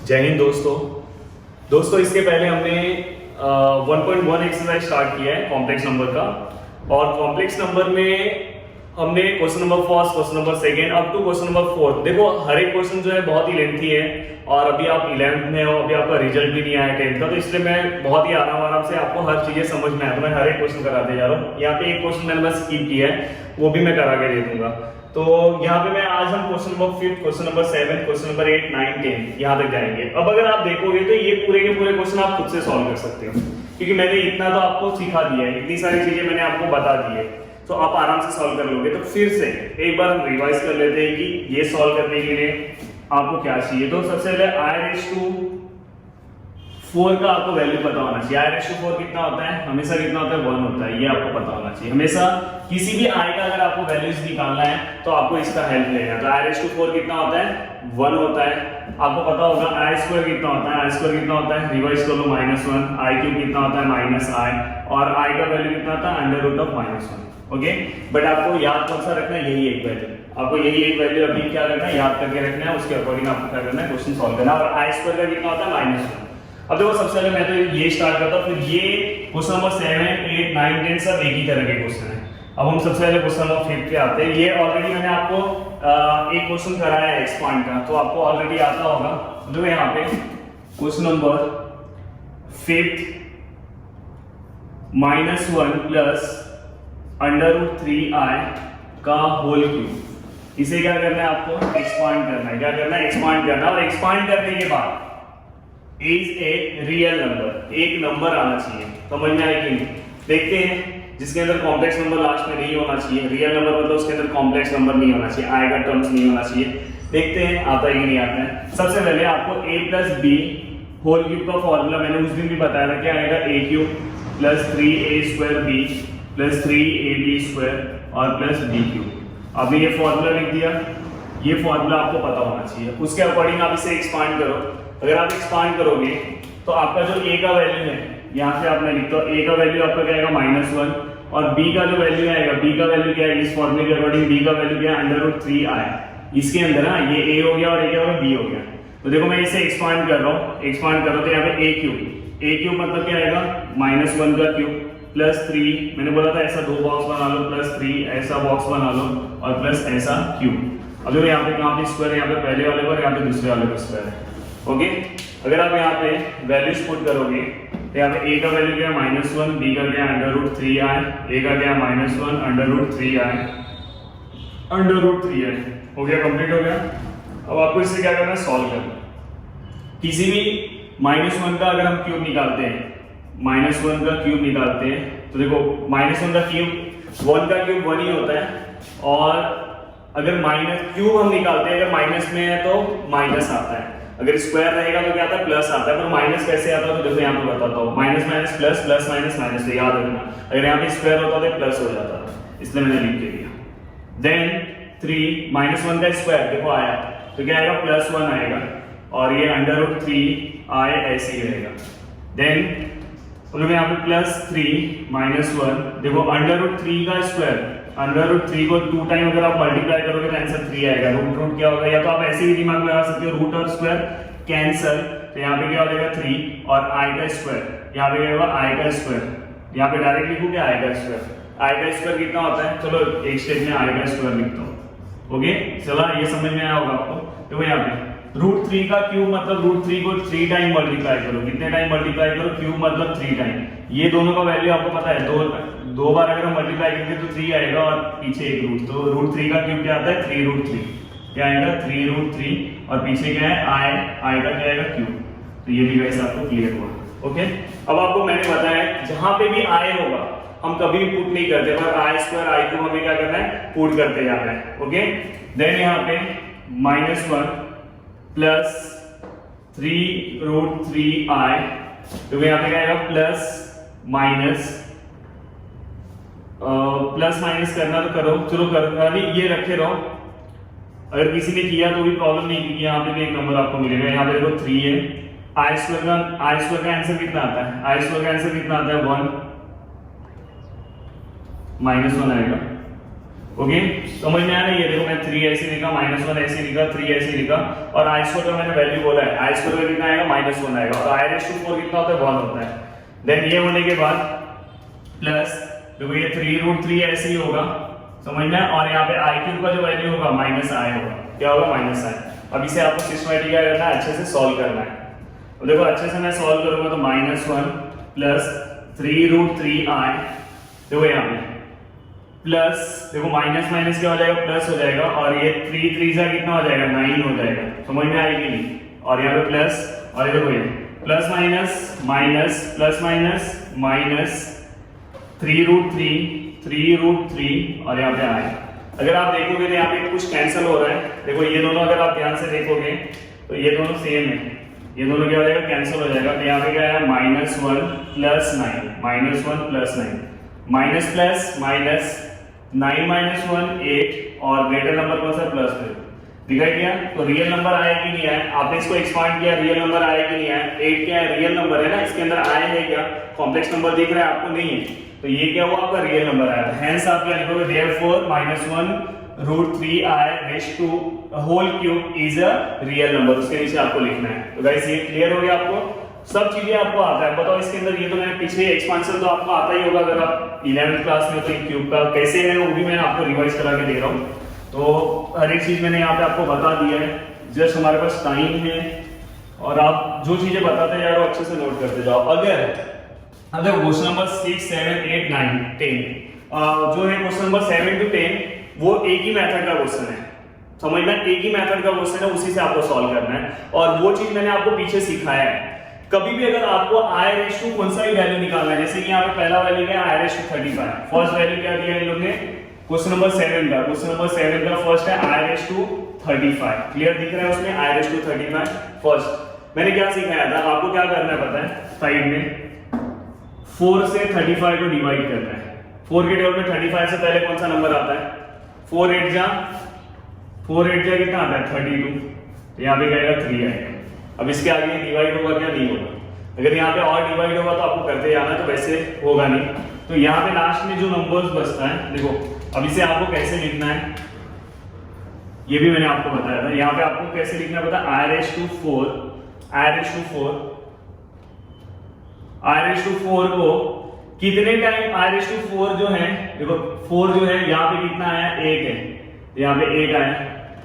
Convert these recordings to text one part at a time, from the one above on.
जय हिंद दोस्तों इसके पहले हमने 1.1 एक्सरसाइज स्टार्ट किया है कॉम्प्लेक्स नंबर का। और कॉम्प्लेक्स नंबर में हमने question number first, question number second, up to question number fourth. देखो हर एक क्वेश्चन जो है बहुत ही लेंथी है और अभी आप 11th में हो, अभी आपका रिजल्ट भी नहीं आया 10th का, तो इसलिए मैं बहुत ही आराम से आपको हर चीजें समझ में आए तो मैं हर एक क्वेश्चन कराते जा रहा हूँ। यहाँ पे एक क्वेश्चन मैंने बस स्किप किया है, वो भी मैं करा के दे दूंगा। तो यहाँ पे मैं आज हम question number 5, question number 7, question number 8, 9, 10 यहाँ तक जाएंगे। अब अगर आप देखोगे तो ये पूरे के पूरे क्वेश्चन आप खुद से सॉल्व कर सकते हो, क्योंकि मैंने इतना तो आपको सिखा दिया है, इतनी सारी चीजें मैंने आपको बता दी है, तो आप आराम से सॉल्व कर लोगे। तो फिर से एक बार हम रिवाइज कर लेते हैं कि ये सॉल्व करने के लिए आपको क्या चाहिए। तो सबसे पहले i⁴ का आपको वैल्यू पता होना चाहिए। i⁴ कितना होता है? हमेशा कितना होता है? 1 होता है, ये आपको पता होना चाहिए। हमेशा किसी भी i का अगर आपको वैल्यूज निकालना है तो आपको इसका हेल्प लेना है। तो i⁴ कितना होता है? 1 होता है। आपको पता होगा i² कितना होता है? i² कितना होता है? रिवाइज कर लो, -1। i³ कितना होता है? -i। और i का वैल्यू कितना होता है? √(-1). ओके, बट आपको याद कौन सा रखना है? यही एक वैल्यू। आपको यही एक वैल्यू अभी क्या करना है? याद करके रखना है, उसके अकॉर्डिंग आपको क्या करना है? क्वेश्चन सॉल्व करना है। और i² का कितना होता है? -1। अब देखो सबसे पहले मैं तो ये स्टार्ट करता हूं, फिर ये क्वेश्चन नंबर 7, 8, 9, 10 सब एक ही तरह के क्वेश्चन है। अब हम सबसे पहले क्वेश्चन नंबर 5 पे आते हैं। ये ऑलरेडी मैंने आपको एक क्वेश्चन कराया है एक्सपांड का, तो आपको ऑलरेडी आता होगा। देखो यहाँ पे क्वेश्चन नंबर 5 -1 प्लस √3i का होल क्यूब। इसे क्या करना है? आपको एक्सपांड करना है। क्या करना है? एक्सपांड करना है। और एक्सपांड करने के बाद इज ए रियल नंबर, एक नंबर आना चाहिए। समझ में आएगी नहीं? देखते हैं जिसके अंदर कॉम्प्लेक्स नंबर लास्ट में नहीं होना चाहिए। रियल नंबर मतलब उसके अंदर कॉम्प्लेक्स नंबर नहीं होना चाहिए, i का टर्म्स नहीं होना चाहिए। देखते हैं आता है कि नहीं आता है। सबसे पहले आपको a + b होल क्यूब का फॉर्मूला मैंने उस दिन भी बताया था, क्या आएगा? a³ + 3a² b + 3ab² और +b³ आपने ये फॉर्मूला लिख दिया। ये फॉर्मूला आपको पता होना चाहिए, उसके अकॉर्डिंग आप इसे एक्सपांड करो। अगर आप एक्सपांड करोगे तो आपका जो a का वैल्यू है, यहाँ से आपने लिखा a का वैल्यू आपका क्या आएगा? -1। और b का जो वैल्यू आएगा, b का वैल्यू क्या है? इस फॉर्मूले के अकॉर्डिंग b का वैल्यू क्या है? √3i। इसके अंदर ना ये a हो गया और क्या हो गया? b हो गया। तो देखो मैं इसे एक्सपांड कर रहा हूँ, एक्सपांड करो तो यहाँ पे a³ मतलब क्या आएगा? -1 का क्यूब +3, मैंने बोला था ऐसा 2 बॉक्स बना लो, +3 ऐसा बॉक्स बना लो और प्लस ऐसा क्यूब। अब देखो यहाँ पे कहाँ पे स्क्वायर है? यहाँ पे पहले वाले पर, यहाँ पे दूसरे वाले पर स्क्वायर है। ओके, अगर आप यहाँ पे वैल्यूज पुट करोगे तो यहाँ पे a का वैल्यू क्या है? -1, b का क्या है? √3i, a का क्या है? -1 √3i। हो गया, कंप्लीट हो गया। अब आपको इससे क्या करना है? सॉल्व करना। किसी भी -1 का अगर हम क्यूब निकालते हैं, -1 का क्यूब निकालते हैं तो देखो -1 का क्यूब 1 का क्यूब 1 ही होता है। और अगर क्यूब हम निकालते हैं, अगर माइनस में है तो माइनस आता है, अगर स्क्वायर रहेगा तो क्या आता है? प्लस आता है। पर माइनस कैसे आता है? तो देखो यहाँ पे बताता हूँ, माइनस प्लस, प्लस माइनस, तो याद रखना। अगर यहाँ पे स्क्वायर होता तो प्लस हो जाता, इसलिए मैंने लिख के दिया। देन 3 -1 का स्क्वायर देखो आया तो क्या आएगा? +1 आएगा और ये √3i ऐसे ही रहेगा। देन तो यहाँ पे +3 -1 देखो √3 का स्क्वायर, √3 को 2 टाइम अगर आप मल्टीप्लाई करोगे तो आंसर 3 आएगा। रूट क्या होगा? या तो आप ऐसे ही दिमाग लगा सकते हो, रूट और स्क्वायर कैंसल, तो यहाँ पे क्या हो जाएगा? 3 और i का स्क्वायर, यहाँ पे क्या होगा? i का स्क्वायर। यहाँ पे डायरेक्ट लिखूं क्या? i का स्क्वायर। i का स्क्वायर कितना होता है? चलो एक स्टेप में i का स्क्वायर लिखता हूँ। ओके, चला ये समझ में आया होगा आपको। देखो यहाँ पे √3 का क्यूब मतलब √3 को 3 टाइम मल्टीप्लाई करो। कितने टाइम मल्टीप्लाई करो? क्यूब मतलब 3 टाइम। ये दोनों का वैल्यू आपको पता है, दो बार अगर हम मल्टीप्लाई करेंगे तो 3 आएगा और पीछे एक रूट, तो √3 का क्यूब क्या आता है? 3√3। क्या आएगा? 3√3 और पीछे क्या है? i का क्या आएगा? क्यूब। तो ये भी वैसे आपको क्लियर हुआ। ओके, अब आपको मैंने बताया जहां पे भी i होगा हम कभी भी पुट नहीं करते, पर i² i³ हमें क्या करना है? पुट करते जाना है। ओके, देन यहाँ पे -1 प्लस 3√3i, तो यहाँ पे क्या आएगा? प्लस माइनस करना तो करो, चलो कर ये रखे रहो। अगर किसी ने किया तो भी प्रॉब्लम नहीं, क्योंकि यहाँ पे भी एक नंबर आपको मिलेगा। यहाँ पे देखो 3 है। i² का आंसर कितना आता है? i² का आंसर कितना आता है? 1 -1 आएगा। ओके, समझ में आया ना? ये देखो मैं 3 ऐसे लिखा, -1 ऐसे लिखा, 3 ऐसे लिखा, और आई स्क्वायर का मैंने वैल्यू बोला है, आई स्क्वायर का कितना आएगा -1 आएगा, और i⁴ कितना होता है 1 होता है। देन ये होने के बाद प्लस देखो ये 3√3 ऐसे ही होगा, समझ में? और यहाँ पे i³ का जो वैल्यू होगा -i होगा, क्या होगा -i। अब इसे आपको सिस्टमैटिक क्या करना है, अच्छे से सॉल्व करना है। तो देखो अच्छे से मैं सॉल्व करूंगा तो -1 प्लस 3√3i, देखो यहाँ पे प्लस, देखो माइनस माइनस क्या हो जाएगा, प्लस हो जाएगा, और ये 3 3 जा कितना हो जाएगा, 9 हो जाएगा, समझ में आएगी नहीं? और यहाँ पे प्लस, और ये देखो ये plus minus minus plus minus minus 3√3 और यहाँ पे आए। अगर आप देखोगे तो यहाँ पे कुछ कैंसिल हो रहा है, देखो ये दोनों अगर आप ध्यान से देखोगे तो ये दोनों सेम है, ये दोनों क्या हो जाएगा, कैंसिल हो जाएगा। तो यहाँ पे क्या है, -1 plus 9, -1 plus 9, minus plus minus 9 - 1 8, और ग्रेटर नंबर कौन सा, प्लस में, दिखाई दिया? तो रियल नंबर आया कि नहीं आया? आपने इसको एक्सपांड किया, रियल नंबर आया कि नहीं आया? 8 क्या है, रियल नंबर है ना, इसके अंदर आया है क्या? कॉम्प्लेक्स नंबर दिख रहा है आपको, नहीं है, तो ये क्या हुआ, आपका रियल नंबर आया। हेंस आप क्या लिखोगे, therefore -1√3i⁵ is a real number, उसके नीचे आपको लिखना है। तो गाइस ये क्लियर हो गया आपको, सब चीजें आपको आता है। बताओ इसके अंदर, ये तो मैंने पीछे एक्सपांशन तो आपको आता ही होगा अगर आप 11th क्लास में, तो क्यूब का कैसे है वो भी मैं आपको रिवाइज करा के दे रहा हूँ। तो हर एक चीज मैंने यहाँ पे आपको बता दिया है, जस्ट हमारे पास टाइम है और आप जो चीजें बताते जा रहे हो अच्छे से नोट करते जाओ। अगर क्वेश्चन नंबर 6 7 8 9 10 जो है क्वेश्चन नंबर 7 to 10 वो एक ही मेथड का क्वेश्चन है, समझना, एक ही मेथड का क्वेश्चन है, उसी से आपको सॉल्व करना है। और वो चीज मैंने आपको पीछे सिखाया है। कभी भी अगर आपको i⁵ कौन सा भी वैल्यू निकालना है, जैसे कि यहाँ पे पहला वैल्यू क्या है, i⁵35, फर्स्ट वैल्यू क्या दिया है इन लोगों ने, क्वेश्चन नंबर 7 का फर्स्ट है i⁵35, क्लियर दिख रहा है उसमें i⁵35 फर्स्ट। मैंने क्या सिखाया था आपको, क्या करना है पता है, साइड में 4 से 35 को डिवाइड करना है। 4 के टेबल में 35 से पहले कौन सा नंबर आता है, 4 8 जा कितना आता है, 32, तो यहाँ पे क्या आएगा, 3 आएगा। अब इसके आगे डिवाइड होगा क्या, नहीं होगा। अगर यहाँ पे और डिवाइड होगा तो आपको करते जाना, तो वैसे होगा नहीं। तो यहाँ पे लास्ट में जो नंबर्स बचता है, देखो अब इसे आपको कैसे लिखना है ये भी मैंने आपको बताया था। यहाँ पे आपको कैसे लिखना पता, i⁴ को कितने टाइम, i⁴ जो है, देखो 4 जो है यहाँ पे कितना आया, 1 है, यहाँ पे 1 आया,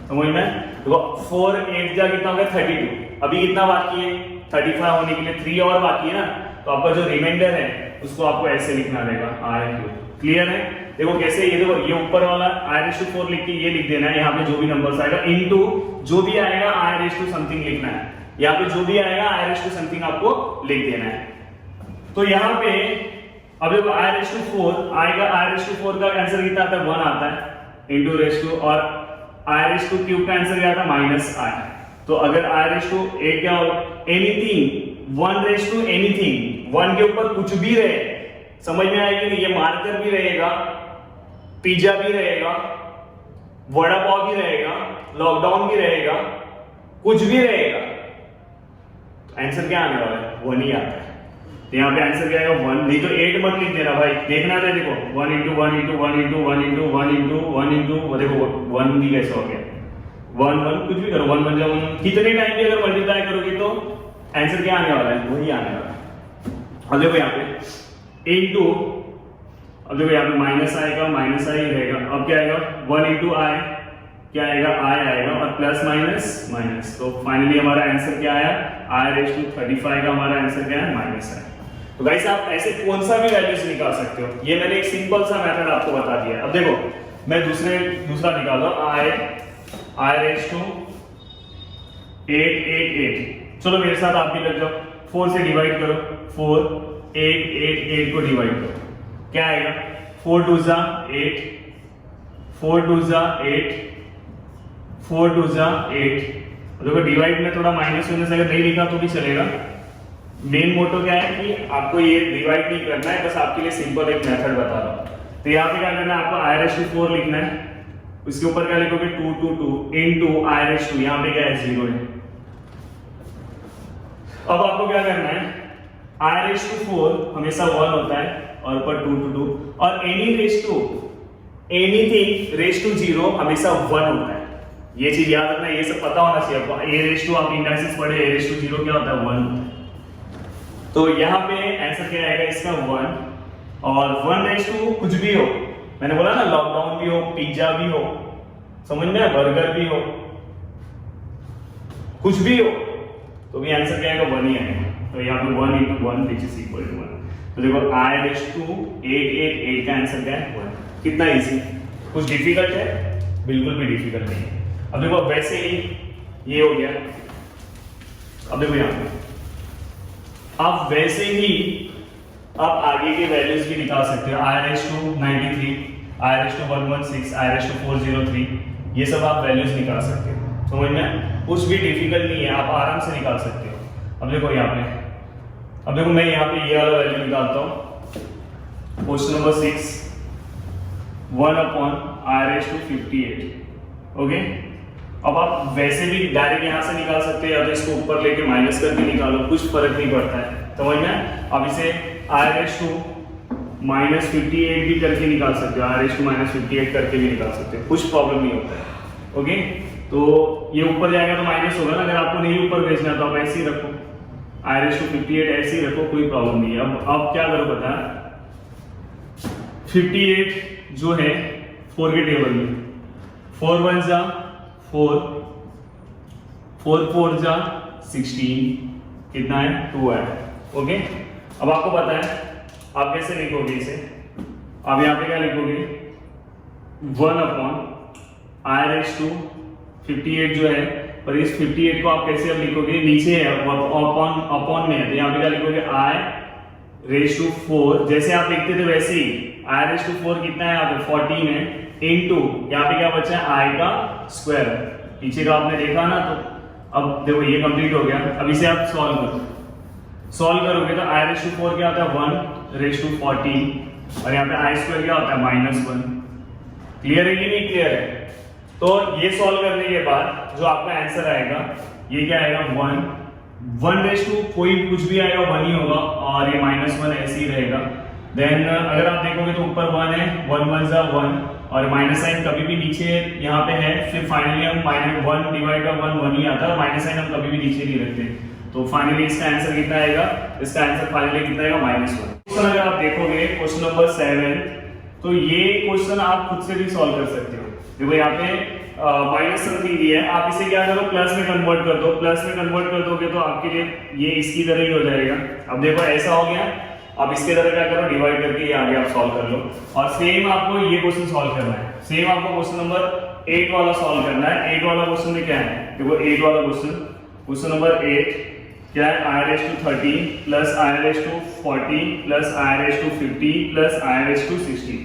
समझ में? देखो 4 8 जा कितना हो गया, 32, अभी कितना बाकी है, 35 होने के लिए 3 और बाकी है ना, तो आपका जो रिमाइंडर है उसको आपको ऐसे लिखना रहेगा, i⁴, क्लियर है? देखो कैसे, ये देखो ये ऊपर वाला i⁴ लिख के ये लिख देना है, यहाँ पे जो भी नंबर्स आएगा इनटू जो भी आएगा i⁵ समथिंग लिखना है, यहाँ पे जो भी आएगा i⁵ समथिंग आपको लिख देना है। तो यहाँ पे अब देखो i⁴ आएगा, i⁴ का आंसर कितना आता है, 1 आता है, इनटू रेशो, और i⁵ का आंसर क्या आता है, -i। तो अगर i⁵ क्या हो, एनीथिंग 1:anything, 1 के ऊपर कुछ भी रहे, समझ में आएगी नहीं, ये मार्कर भी रहेगा, पिज्जा भी रहेगा, वड़ा पाव भी रहेगा, लॉकडाउन भी रहेगा, कुछ भी रहेगा, आंसर क्या आने वाला है, 1 ही आता है। तो यहाँ पे आंसर क्या आएगा, 1, नहीं तो 8 मत लिख देना भाई, देखना था, देखो 1 × 1 × 1 × 1 × 1 × 1 × देखो 1 भी कैसे हो गया, 1 1 कुछ भी करो, 1 1 जा 1, कितने टाइम भी अगर मल्टीप्लाई करोगे तो आंसर क्या आने वाला है, वही आने वाला है। अब देखो यहाँ पे इनटू, अब देखो यहाँ पे माइनस आएगा, माइनस आई रहेगा, अब क्या आएगा, 1 × i क्या आएगा, i आएगा, और प्लस माइनस माइनस, तो फाइनली हमारा आंसर क्या आया, i⁵35 का हमारा आंसर क्या है, -i। तो गाइस आप ऐसे कौन सा भी वैल्यूज निकाल सकते हो, ये मैंने एक सिंपल सा मेथड आपको बता दिया है। अब देखो मैं दूसरा निकाल रहा हूं, i⁵888, चलो मेरे साथ आप भी लग जाओ, 4 से डिवाइड करो, 4 8 8 8 को डिवाइड करो, क्या आएगा, 4 2 जा 8, 4 2 जा 8, 4 2 जा 8। देखो डिवाइड में थोड़ा माइनस होने से अगर नहीं लिखा तो भी चलेगा। मेन मोटो क्या है कि आपको ये डिवाइड नहीं करना है, बस आपके लिए सिंपल एक मेथड बता रहा हूं। तो यहाँ पे क्या करना है, आपको i⁴ लिखना है, उसके ऊपर क्या लिखोगे, 2 2 2 इनटू i⁵, यहाँ पे क्या है, 0 है। अब आपको क्या करना है, i⁴ हमेशा 1 होता है और ऊपर 2 2 2, और एनीथिंग रेज टू 0 हमेशा 1 होता है। ये चीज याद रखना, ये सब पता होना चाहिए आपको। ए रेज टू आप इंडाइसिस पढ़े, ए रेज टू 0 क्या होता है 1। तो यहाँ पे आंसर क्या आएगा इसका 1। और 1 रेज टू कुछ भी हो, मैंने बोला ना लॉकडाउन भी हो, पिज्जा भी हो, समझ में, बर्गर भी हो, कुछ भी हो, तो भी आंसर क्या आएगा 1 ही आएगा। तो यहाँ पे 1 × 1 विच इज इक्वल टू 1। तो देखो I रेज टू 888 का आंसर क्या है 1। कितना इजी, कुछ डिफिकल्ट है? बिल्कुल भी डिफिकल्ट नहीं है। अब देखो वैसे ही ये हो गया। अब देखो यहाँ पे आप वैसे ही आप आगे के वैल्यूज भी निकाल सकते हो। I raise to 93, I raise to 116, I raise to 403, ये सब आप वैल्यूज निकाल सकते हो। समझ में, कुछ भी डिफिकल्ट नहीं है, आप आराम से निकाल सकते हो। अब देखो यहाँ पे, अब देखो मैं यहाँ पे ये वाला वैल्यू निकालता हूँ। Question number 6, 1/I raise to 58। Okay, अब आप वैसे भी डायरेक्ट यहाँ से निकाल सकते हैं या तो इसको ऊपर लेके माइनस करके निकालो, कुछ फर्क नहीं पड़ता है। समझ में, अब इसे I रेज टू -58 भी करके निकाल सकते हो, I रेज टू -58 करके भी निकाल सकते हो, कुछ प्रॉब्लम नहीं होता है। ओके, तो ये ऊपर जाएगा तो माइनस होगा ना। अगर आपको नहीं ऊपर भेजना तो आप ऐसे ही रखो, I रेज टू 58 ऐसे ही रखो, कोई प्रॉब्लम नहीं है। अब क्या करो पता है, 58 जो है 4 के टेबल में, 4 1 जा 4, 4 4 जा 16, कितना है 2 है। ओके, अब आपको पता है आप कैसे लिखोगे इसे, आप यहाँ पे क्या लिखोगे 1/I रेज टू 58 जो है, पर इस 58 को आप कैसे अब लिखोगे, नीचे है अपॉन में है, तो यहाँ पे क्या लिखोगे I रेज टू 4, जैसे आप लिखते थे वैसे ही। I रेज टू 4 कितना है यहाँ पे 14 है, इनटू यहाँ पे क्या बचा है I का स्क्वायर, पीछे का आपने देखा ना। तो अब देखो ये कंप्लीट हो गया। अब इसे आप सॉल्व करो, सॉल्व करोगे तो I रेज टू 4 क्या होता है 1 रेज टू 14, और यहाँ पे I स्क्वायर क्या होता है -1। क्लियर है कि नहीं क्लियर है? तो ये सॉल्व करने के बाद जो आपका आंसर आएगा ये क्या आएगा 1 रेज टू कोई कुछ भी आएगा 1 ही होगा, और ये -1 ऐसे ही रहेगा। देन अगर आप देखोगे तो ऊपर 1 है, 1 1 जा 1, और माइनस साइन कभी भी नीचे यहाँ पे है, फिर फाइनली हम -1 डिवाइड बाय 1 ही आता है, माइनस साइन हम कभी भी नीचे नहीं रखते। तो फाइनली इसका आंसर कितना आएगा, इसका आंसर फाइनली कितना आएगा -1। क्वेश्चन अगर आप देखोगे क्वेश्चन नंबर 7, तो ये क्वेश्चन आप खुद से भी सॉल्व कर सकते हो। देखो यहाँ पे माइनस समथिंग दी है, आप इसे क्या करो प्लस में कन्वर्ट कर दो। प्लस में कन्वर्ट कर दोगे तो आपके लिए ये इसकी तरह ही हो जाएगा। अब देखो ऐसा हो गया, अब इसके तरह क्या करो डिवाइड करके ये आगे आप सॉल्व कर लो। और सेम आपको ये क्वेश्चन सॉल्व करना है, सेम आपको क्वेश्चन नंबर 8 वाला सॉल्व करना है। 8 वाला क्वेश्चन में क्या है, देखो 8 वाला क्वेश्चन नंबर 8 क्या है, I raise to 30 plus I raise to 40 plus I raise to 50 plus I raise to 60।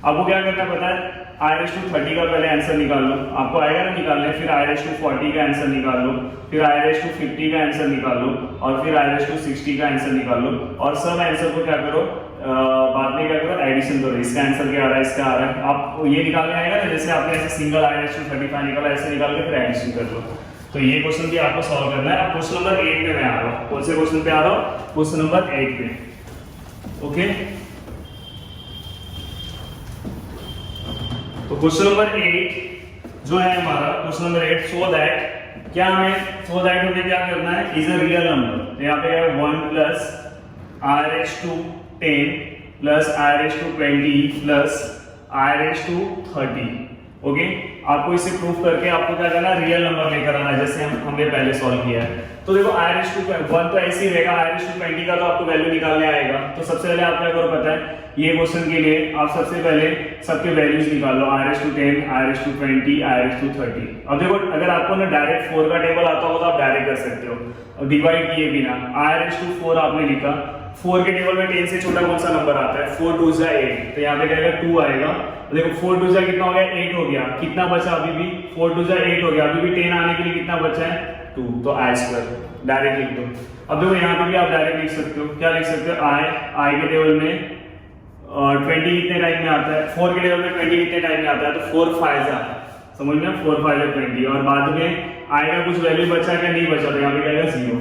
आपको क्या करना पता है, I रेज टू 30 का पहले आंसर निकाल लो, आपको आएगा ना निकालने, फिर I रेज टू 40 का आंसर निकाल लो, फिर I रेज टू 50 का आंसर निकाल लो, और फिर I रेज टू 60 का आंसर निकाल लो, और सब आंसर को क्या करो बाद में क्या करो एडिशन करो। इसका आंसर क्या आ रहा है, इसका आ रहा है, आप ये निकालने आएगा ना, जैसे आपने ऐसे सिंगल I रेज टू 35 निकाला, ऐसे निकाल के फिर एडिशन कर लो। तो ये क्वेश्चन भी आपको सॉल्व करना है। अब क्वेश्चन नंबर 8 पे मैं आ रहा हूँ, कौन से क्वेश्चन पे आ रहा हूँ, क्वेश्चन नंबर 8 पे। ओके, तो क्वेश्चन नंबर 8 जो है हमारा क्वेश्चन नंबर 8, सो दैट क्या हमें क्या करना है, इज अ रियल नंबर। तो यहाँ पे है 1 plus I raise to 10 plus I raise to 20 plus I raise to 30। Okay, आपको इसे प्रूफ करके आपको क्या करना है, रियल नंबर लेकर आना है, जैसे हमने पहले सॉल्व किया है। तो देखो I रेज टू 1 तो ऐसे ही रहेगा, I रेज टू 20 का तो आपको वैल्यू निकालने आएगा। तो सबसे पहले आप क्या करो पता है, ये क्वेश्चन के लिए आप सबसे पहले सबके वैल्यूज निकाल लो, I raise to 10, I raise to 20, I raise to 30। अब देखो अगर आपको ना डायरेक्ट 4 का टेबल आता हो तो आप डायरेक्ट कर सकते हो, और डिवाइड किए बिना। I रेज टू 4 आपने लिखा, 4 के टेबल में 10 से छोटा कौन सा नंबर आता है, 4 2 जा 8, तो यहाँ पे क्या आएगा 2 आएगा। देखो 4 2 जा कितना हो गया, 8 हो गया, कितना बचा अभी भी 4 2 जा 8 हो गया, अभी भी 10 आने के लिए कितना बचा है 2, तो I स्क्वायर डायरेक्ट लिख दो। अब देखो यहाँ पे भी आप डायरेक्ट लिख सकते हो, क्या लिख सकते हो, I के टेबल में 20 कितने टाइम में आता है, 4 के टेबल में 20 कितने टाइम में आता है, तो 4 5 जा, समझ में 4 5 जा 20, और बाद में I का कुछ वैल्यू बचा क्या नहीं बचा, तो यहाँ पे क्या आएगा 0।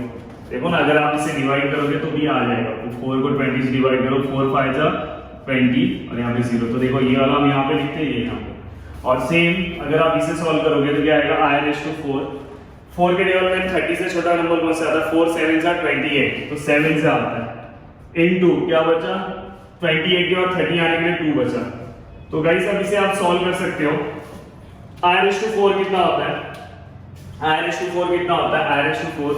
देखो ना अगर आप इसे डिवाइड करोगे तो भी आ जाएगा, तो 4 को 20 से डिवाइड करो, 4 5 जा 20 और यहाँ पे 0। तो देखो ये वाला हम यहाँ पे लिखते हैं, ये यहाँ पे। और सेम अगर आप इसे सॉल्व करोगे तो क्या आएगा, i रेज़ टू 4 के टेबल में 30 से छोटा नंबर कौन सा आता है, 4 7 जा 28, तो 7 से आता है इनटू क्या बचा 28 के बाद 30 आने के लिए 2 बचा। तो गाइस अब इसे आप सॉल्व कर सकते हो। i रेज़ टू 4 कितना होता है, i रेज़ टू 4 कितना होता है, i रेज़ टू 4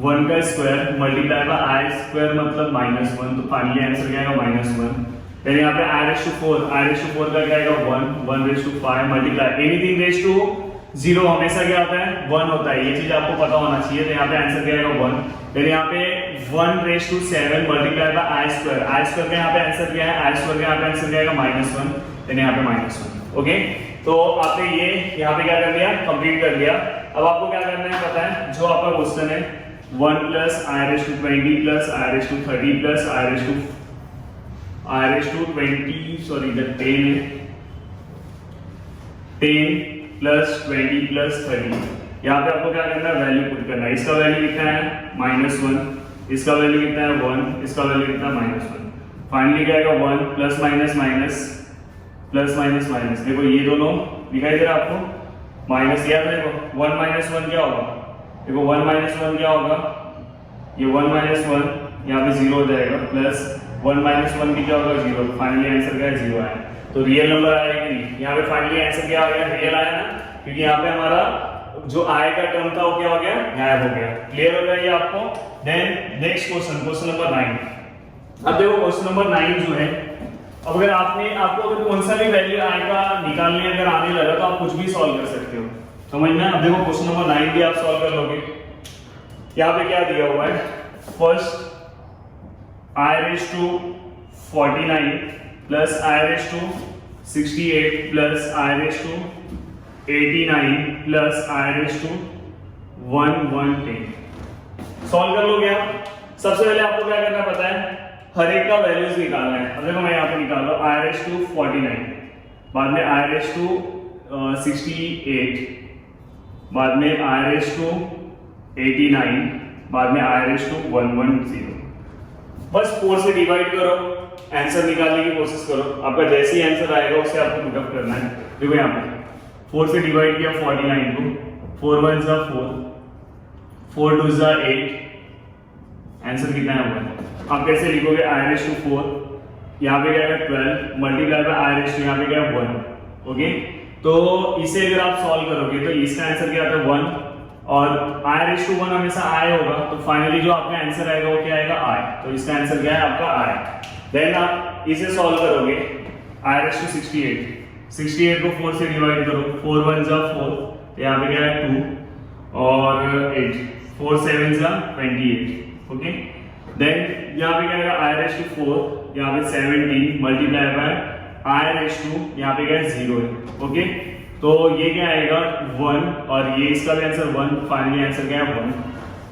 1 का square multiply by i square मतलब -1, तो फाइनली आंसर क्या आएगा -1। फिर यहाँ पे i रेज़ टू 4 का क्या आएगा 1 raise to 5 multiply anything raise to 0 हमेशा क्या होता है 1 होता है, ये चीज आपको पता होना चाहिए। तो यहाँ पे आंसर क्या आएगा 1। फिर यहाँ पे 1 raise to 7 multiply by i square का यहाँ पे आंसर क्या है, i स्क्वायर का यहाँ पे आंसर क्या आएगा -1, फिर यहाँ पे -1। ओके, तो आपने ये यहाँ पे क्या कर लिया, कंप्लीट कर लिया। अब आपको क्या करना है पता है, जो आपका क्वेश्चन है 1 plus i raise to 20 plus i raise to 30 plus i raise to 20 sorry 10 plus 20 plus 30, यहाँ पे आपको क्या करना है, वैल्यू पुट करना है। इसका वैल्यू कितना है -1, इसका वैल्यू कितना है 1, इसका वैल्यू कितना है -1। फाइनली क्या आएगा 1 plus minus minus plus minus minus, देखो ये दोनों दिखाई दे रहा है आपको, माइनस याद देखो 1 माइनस 1 क्या होगा, देखो 1 माइनस 1 क्या होगा, ये 1 माइनस 1 यहाँ पे 0 हो जाएगा, प्लस 1 माइनस 1 भी क्या होगा 0। फाइनली आंसर क्या है 0 आया। तो रियल नंबर आया कि नहीं, यहाँ पे फाइनली आंसर क्या आ गया, रियल आया ना, क्योंकि यहाँ पे हमारा जो आय का टर्म था वो क्या हो गया, गायब हो गया। क्लियर हो गया ये आपको। Then next question number 9। अब देखो क्वेश्चन नंबर 9 जो है, अब अगर आपको अगर कौन सा भी वैल्यू आय का निकालने अगर आने लगा तो आप कुछ भी सॉल्व कर सकते हो, समझ में। अब देखो क्वेश्चन नंबर 9 भी आप सॉल्व कर लोगे। यहाँ पे क्या दिया हुआ है, first i raise to 49 plus i raise to 68 plus i raise to 89 plus i raise to 110 solve कर लोगे आप। सबसे पहले आपको क्या करना पता है, हर एक का वैल्यूज निकालना है। अब देखो मैं यहाँ पे निकाल रहा हूँ i रेज़ टू 49, बाद में i रेज़ टू 68, बाद में i रेज़ टू 89, बाद में i रेज़ टू 110। बस 4 से डिवाइड करो, आंसर निकालने की कोशिश करो। आपका जैसे ही आंसर आएगा उसे आपको पुटअप करना है। देखो यहाँ पे 4 से डिवाइड किया 49 को, 4 1 जा 4, 4 2 जा 8, आंसर कितना है 1। आप कैसे लिखोगे, i रेज़ टू 4 यहाँ पे क्या है 12 multiply by i raise to यहाँ पे क्या है 1। ओके, तो इसे अगर आप सॉल्व करोगे तो इसका आंसर क्या आता है 1, और i रेज़ टू 1 हमेशा i होगा, तो फाइनली जो आपका आंसर आएगा वो क्या आएगा i। तो इसका आंसर क्या है आपका i। देन आप इसे सॉल्व करोगे, i रेज़ टू 68 को 4 से डिवाइड करो, 4 1 जा 4, यहाँ पे क्या है 2 और 8, 4 7 जा 28। ओके, देन यहाँ पे क्या आएगा i रेज़ टू 4, यहाँ पे 17 multiply by i raise to यहाँ पे क्या है 0 है। ओके, तो ये क्या आएगा 1 और ये इसका भी आंसर 1, फाइनली आंसर क्या है 1।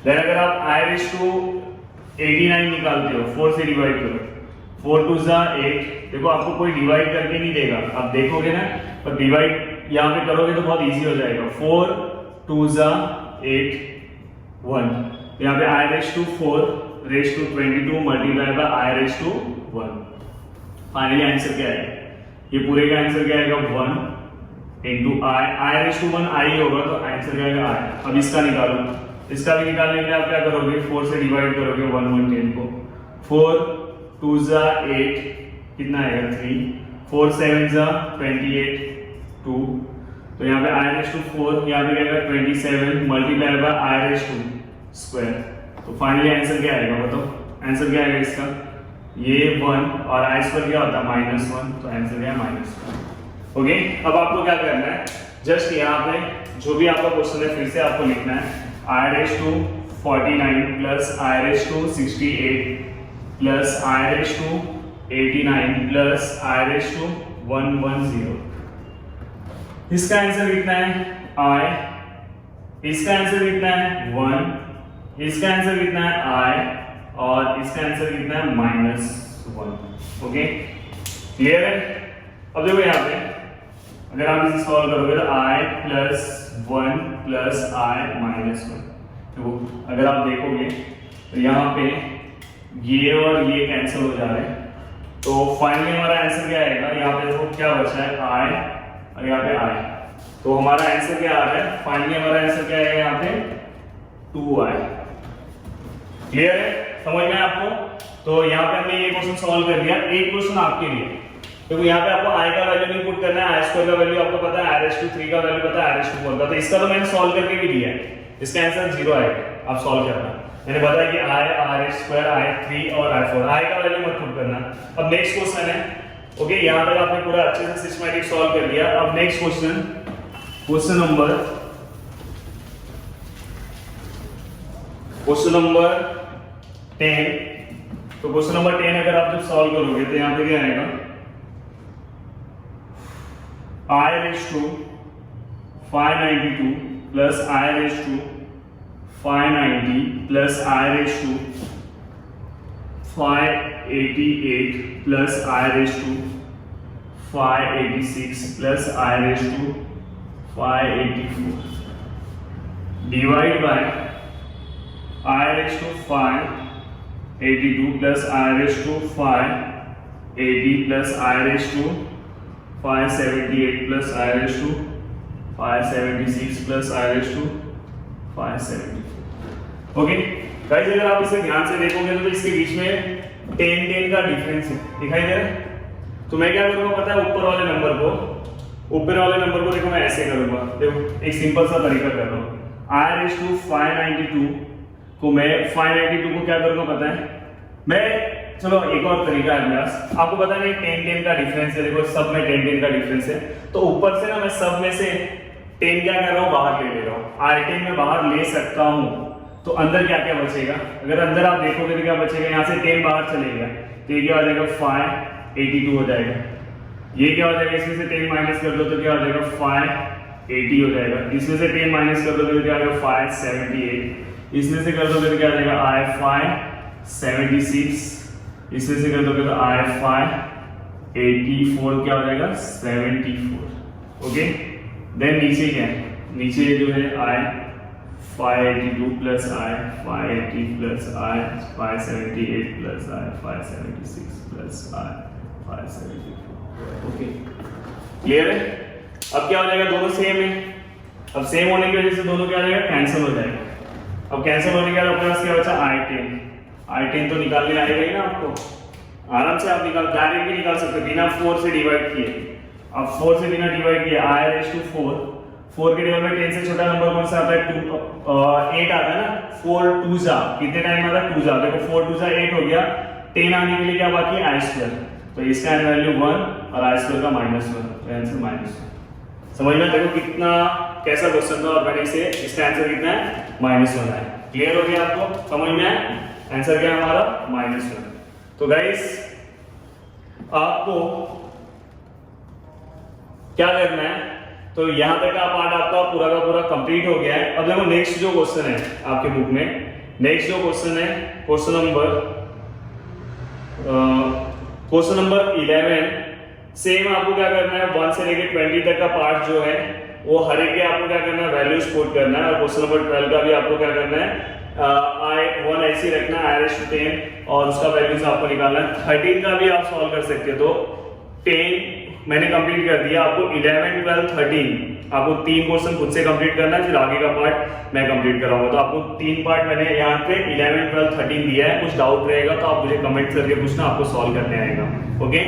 देन अगर आप i रेज़ टू 89 निकालते हो, 4 से डिवाइड करो, 4 2 जा 8, देखो आपको कोई डिवाइड करके नहीं देगा, आप देखोगे ना, पर डिवाइड यहाँ पे करोगे तो बहुत इजी हो जाएगा। 4 2 जा 8 1, यहाँ पे i raise to 4 raise to 22 multiply by i raise to 1। Finally answer क्या है, ये पूरे का आंसर क्या आएगा 1 into i raise to 1 i होगा, तो आंसर क्या आएगा i। अब इसका निकालो, इसका भी निकालने के लिए आप क्या करोगे, 4 से डिवाइड करोगे 1 1 10 को, 4 2 जा 8 कितना आएगा 3, 4 7 जा 28 2, तो यहाँ पे i रेज़ टू 4 यहाँ पे क्या आएगा 27 multiply by i raise to square. तो फाइनली आंसर क्या आएगा बताओ, आंसर क्या आएगा इसका, ये 1 और i स्क्वायर क्या होता है -1, तो आंसर क्या है -1। ओके, अब आपको क्या करना है, जस्ट यहाँ पे जो भी आपका क्वेश्चन है फिर से आपको लिखना है, i raise to 49 plus i raise to 68 plus i raise to 89 plus i raise to 110। इसका आंसर कितना है i, इसका आंसर कितना है 1, इसका आंसर कितना है i और इसका आंसर कितना है -1। ओके, क्लियर है। अब देखो यहाँ पे अगर आप इसे सॉल्व करोगे तो i प्लस 1 प्लस i -1, तो अगर आप देखोगे तो यहाँ पे ये और ये कैंसिल हो जा रहे हैं, तो फाइनली हमारा आंसर क्या आएगा, यहाँ पे देखो क्या बचा है आई और यहाँ पे आई, तो हमारा आंसर क्या आ रहा है, फाइनली हमारा आंसर क्या आएगा यहाँ पे 2i। क्लियर है, समझ में आपको? तो यहाँ पे हमने ये क्वेश्चन सॉल्व कर लिया। एक क्वेश्चन आपके लिए, देखो यहाँ पे आपको i का वैल्यू नहीं पुट करना है, i² का वैल्यू आपको पता है, r3 का वैल्यू पता है, r4 का, तो इसका तो मैंने सॉल्व करके भी दिया है, इसका आंसर 0 आएगा। आप सॉल्व करना, मैंने बताया कि i, r² i3 और i4, i का वैल्यू मत पुट करना। अब नेक्स्ट क्वेश्चन है, ओके, यहाँ तक आपने पूरा अच्छे से सिस्टमैटिक सॉल्व कर लिया। अब नेक्स्ट क्वेश्चन, क्वेश्चन नंबर 10। तो क्वेश्चन नंबर 10 अगर आप जब सॉल्व करोगे तो यहाँ पे क्या आएगा, i/592 plus i/590 plus i/588 plus i/586 plus i/584 divide by i/582 plus i/580 plus i/578 plus i/576 plus i/574। Okay guys, अगर आप इसे ध्यान से देखोगे तो इसके बीच में 10 का डिफरेंस है, दिखाई दे रहा है? तो मैं क्या करूंगा पता है, ऊपर वाले नंबर को देखो मैं ऐसे करूंगा, देखो एक सिंपल सा तरीका कर रहा हूं, i/592 को मैं 592 को क्या करूंगा पता है, मैं चलो एक और तरीका है मेरे पास, आपको पता है 10 का डिफरेंस है, देखो सब में 10 का डिफरेंस है, तो ऊपर से ना मैं सब में से 10 क्या कर रहा हूं, बाहर ले रहा हूं, i10 में बाहर ले सकता हूं, तो अंदर क्या क्या बचेगा, अगर अंदर आप देखोगे तो क्या बचेगा, यहाँ से 10 बाहर चलेगा तो ये क्या हो जाएगा 582 हो जाएगा, ये क्या हो जाएगा, इसमें से 10 माइनस कर दो तो क्या हो जाएगा 580 हो जाएगा, इसमें से 10 माइनस कर दो तो क्या हो जाएगा 578, इसमें से कर दोगे तो क्या हो जाएगा i576, इसमें से कर दोगे तो i584 क्या हो जाएगा 74। ओके, देन नीचे क्या है, नीचे जो है i582 plus i580 plus i578 plus i576 plus i574। Okay, clear है? अब क्या हो जाएगा, दोनों सेम है, अब सेम होने की वजह से दोनों क्या हो जाएगा, कैंसिल हो जाएगा। अब कैंसिल होने के बाद अपने पास क्या बचा, i10 तो निकालने आएगा ही ना आपको, आराम से आप डायरेक्ट भी निकाल सकते हो बिना 4 से डिवाइड किए। अब 4 से बिना डिवाइड किए i/4, 4 के टेबल में 10 से छोटा नंबर कौन सा आता है, 8 आता है ना, 4 2 जा कितने टाइम आता है, 2 जा, देखो 4 2 जा 8 हो गया, 10 आने के लिए क्या बाकी है, i², तो इसका वैल्यू 1 और i² का -1, तो आंसर -1। समझ में, देखो कितना कैसा क्वेश्चन था और मैंने इसका आंसर कितना है, -1 है। क्लियर हो गया आपको, समझ में आया? आंसर क्या है हमारा, -1। तो गाइस आपको क्या करना है, तो यहां तक का पार्ट आपका पूरा का पूरा कंप्लीट हो गया है। अब देखो नेक्स्ट जो क्वेश्चन है आपके बुक में, नेक्स्ट जो क्वेश्चन है क्वेश्चन नंबर 11, सेम आपको क्या करना है, 1 से लेकर 20 तक का पार्ट जो है वो हर एक के आपको क्या करना है, वैल्यूज पुट करना है, और क्वेश्चन नंबर 12 का भी आपको क्या करना है, i1 ऐसे ही रखना है, i/10 और उसका वैल्यूज आपको निकालना है। 13 का भी आप सॉल्व कर सकते हो, तो 10 मैंने कंप्लीट कर दिया, आपको 11 12 13 आपको 3 क्वेश्चन खुद से कंप्लीट करना है, फिर आगे का पार्ट मैं कंप्लीट कराऊंगा। तो आपको 3 पार्ट मैंने यहाँ पे 11 12 13 दिया है, कुछ डाउट रहेगा तो आप मुझे कमेंट करके पूछना, आपको सॉल्व करने आएगा। ओके,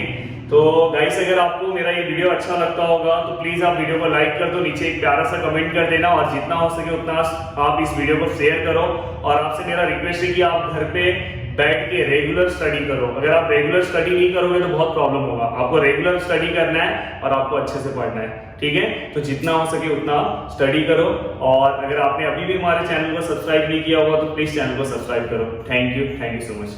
तो गाइस अगर आपको मेरा ये वीडियो अच्छा लगता होगा तो प्लीज आप वीडियो को लाइक कर दो, नीचे एक प्यारा सा कमेंट कर देना, और जितना हो सके उतना आप इस वीडियो को शेयर करो। और आपसे मेरा रिक्वेस्ट है कि आप घर पे बैठ के रेगुलर स्टडी करो। अगर आप रेगुलर स्टडी नहीं करोगे तो बहुत प्रॉब्लम होगा, आपको रेगुलर स्टडी करना है और आपको अच्छे से पढ़ना है, ठीक है? तो जितना हो सके उतना स्टडी करो, और अगर आपने अभी भी हमारे चैनल को सब्सक्राइब नहीं किया होगा तो प्लीज चैनल को सब्सक्राइब करो। Thank you so much.